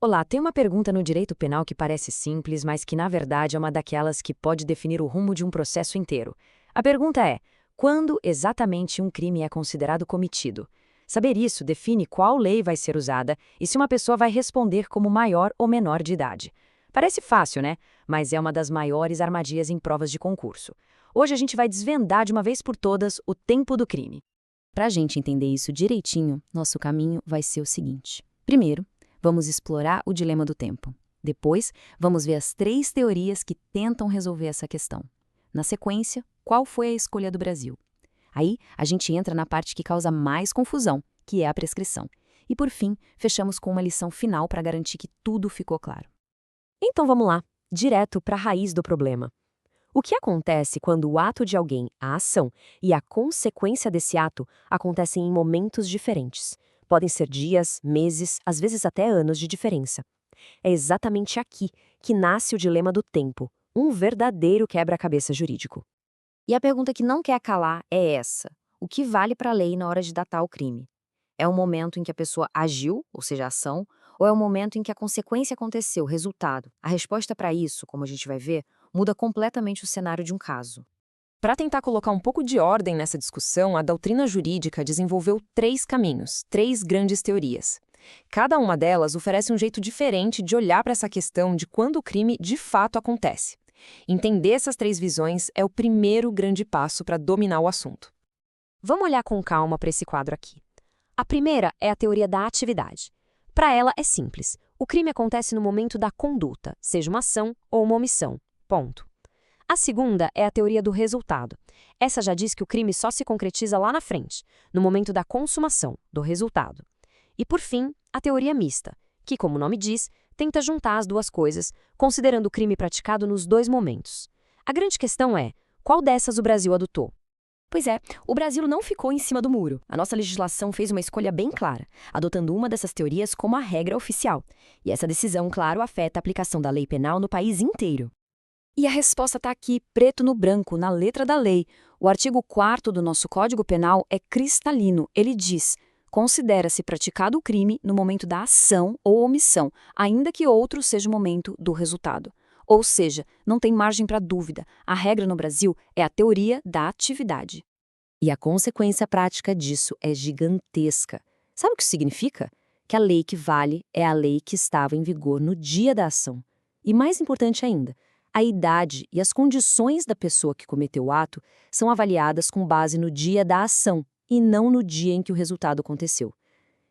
Olá, tem uma pergunta no direito penal que parece simples, mas que na verdade é uma daquelas que pode definir o rumo de um processo inteiro. A pergunta é: quando exatamente um crime é considerado cometido? Saber isso define qual lei vai ser usada e se uma pessoa vai responder como maior ou menor de idade. Parece fácil, né? Mas é uma das maiores armadilhas em provas de concurso. Hoje a gente vai desvendar de uma vez por todas o tempo do crime. Para a gente entender isso direitinho, nosso caminho vai ser o seguinte. Primeiro, vamos explorar o dilema do tempo. Depois, vamos ver as 3 teorias que tentam resolver essa questão. Na sequência, qual foi a escolha do Brasil? Aí, a gente entra na parte que causa mais confusão, que é a prescrição. E, por fim, fechamos com uma lição final para garantir que tudo ficou claro. Então vamos lá, direto para a raiz do problema. O que acontece quando o ato de alguém, a ação, e a consequência desse ato acontecem em momentos diferentes? Podem ser dias, meses, às vezes até anos de diferença. É exatamente aqui que nasce o dilema do tempo, um verdadeiro quebra-cabeça jurídico. E a pergunta que não quer calar é essa: o que vale para a lei na hora de datar o crime? É o momento em que a pessoa agiu, ou seja, a ação, ou é o momento em que a consequência aconteceu, o resultado? A resposta para isso, como a gente vai ver, muda completamente o cenário de um caso. Para tentar colocar um pouco de ordem nessa discussão, a doutrina jurídica desenvolveu 3 caminhos, 3 grandes teorias. Cada uma delas oferece um jeito diferente de olhar para essa questão de quando o crime de fato acontece. Entender essas 3 visões é o primeiro grande passo para dominar o assunto. Vamos olhar com calma para esse quadro aqui. A primeira é a teoria da atividade. Para ela é simples. O crime acontece no momento da conduta, seja uma ação ou uma omissão. Ponto. A segunda é a teoria do resultado. Essa já diz que o crime só se concretiza lá na frente, no momento da consumação, do resultado. E, por fim, a teoria mista, que, como o nome diz, tenta juntar as duas coisas, considerando o crime praticado nos 2 momentos. A grande questão é, qual dessas o Brasil adotou? Pois é, o Brasil não ficou em cima do muro. A nossa legislação fez uma escolha bem clara, adotando uma dessas teorias como a regra oficial. E essa decisão, claro, afeta a aplicação da lei penal no país inteiro. E a resposta está aqui, preto no branco, na letra da lei. O artigo 4º do nosso Código Penal é cristalino. Ele diz: considera-se praticado o crime no momento da ação ou omissão, ainda que outro seja o momento do resultado. Ou seja, não tem margem para dúvida. A regra no Brasil é a teoria da atividade. E a consequência prática disso é gigantesca. Sabe o que isso significa? Que a lei que vale é a lei que estava em vigor no dia da ação. E mais importante ainda, a idade e as condições da pessoa que cometeu o ato são avaliadas com base no dia da ação e não no dia em que o resultado aconteceu.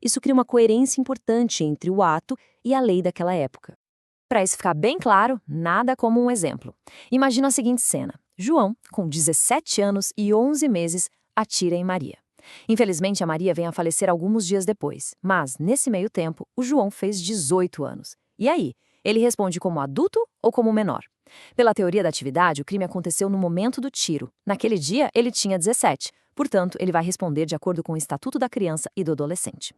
Isso cria uma coerência importante entre o ato e a lei daquela época. Para isso ficar bem claro, nada como um exemplo. Imagina a seguinte cena. João, com 17 anos e 11 meses, atira em Maria. Infelizmente, a Maria vem a falecer alguns dias depois, mas, nesse meio tempo, o João fez 18 anos. E aí? Ele responde como adulto ou como menor? Pela teoria da atividade, o crime aconteceu no momento do tiro. Naquele dia, ele tinha 17. Portanto, ele vai responder de acordo com o Estatuto da Criança e do Adolescente.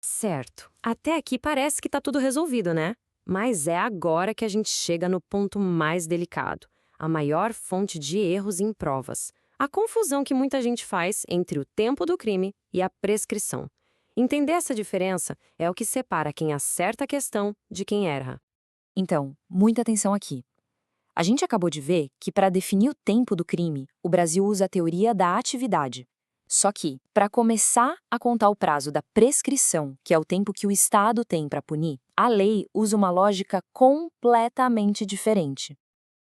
Certo. Até aqui parece que está tudo resolvido, né? Mas é agora que a gente chega no ponto mais delicado, a maior fonte de erros em provas. A confusão que muita gente faz entre o tempo do crime e a prescrição. Entender essa diferença é o que separa quem acerta a questão de quem erra. Então, muita atenção aqui. A gente acabou de ver que, para definir o tempo do crime, o Brasil usa a teoria da atividade. Só que, para começar a contar o prazo da prescrição, que é o tempo que o Estado tem para punir, a lei usa uma lógica completamente diferente.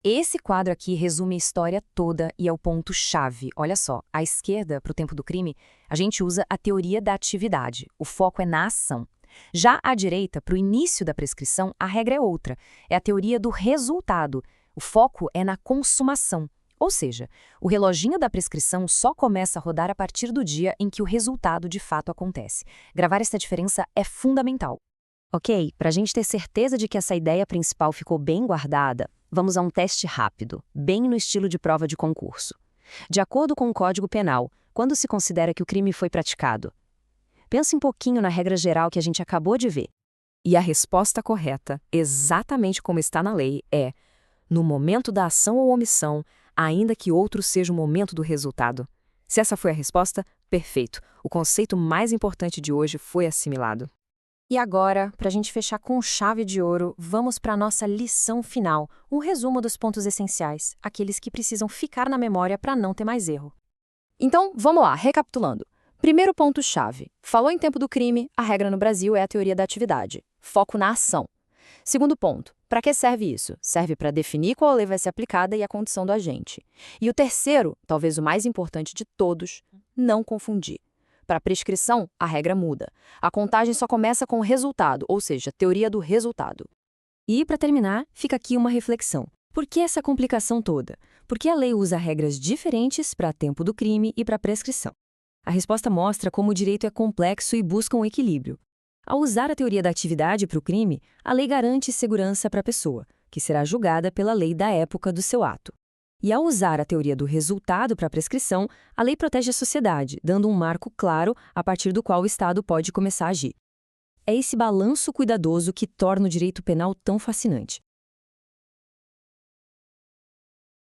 Esse quadro aqui resume a história toda e é o ponto-chave. Olha só, à esquerda, para o tempo do crime, a gente usa a teoria da atividade. O foco é na ação. Já à direita, para o início da prescrição, a regra é outra. É a teoria do resultado. O foco é na consumação. Ou seja, o reloginho da prescrição só começa a rodar a partir do dia em que o resultado de fato acontece. Gravar essa diferença é fundamental. Ok, para a gente ter certeza de que essa ideia principal ficou bem guardada, vamos a um teste rápido, bem no estilo de prova de concurso. De acordo com o Código Penal, quando se considera que o crime foi praticado? Pense um pouquinho na regra geral que a gente acabou de ver. E a resposta correta, exatamente como está na lei, é no momento da ação ou omissão, ainda que outro seja o momento do resultado. Se essa foi a resposta, perfeito. O conceito mais importante de hoje foi assimilado. E agora, para a gente fechar com chave de ouro, vamos para a nossa lição final, um resumo dos pontos essenciais, aqueles que precisam ficar na memória para não ter mais erro. Então, vamos lá, recapitulando. Primeiro ponto-chave. Falou em tempo do crime, a regra no Brasil é a teoria da atividade. Foco na ação. Segundo ponto. Para que serve isso? Serve para definir qual lei vai ser aplicada e a condição do agente. E o terceiro, talvez o mais importante de todos, não confundir. Para prescrição, a regra muda. A contagem só começa com o resultado, ou seja, teoria do resultado. E, para terminar, fica aqui uma reflexão. Por que essa complicação toda? Porque a lei usa regras diferentes para tempo do crime e para prescrição. A resposta mostra como o direito é complexo e busca um equilíbrio. Ao usar a teoria da atividade para o crime, a lei garante segurança para a pessoa, que será julgada pela lei da época do seu ato. E ao usar a teoria do resultado para a prescrição, a lei protege a sociedade, dando um marco claro a partir do qual o Estado pode começar a agir. É esse balanço cuidadoso que torna o direito penal tão fascinante.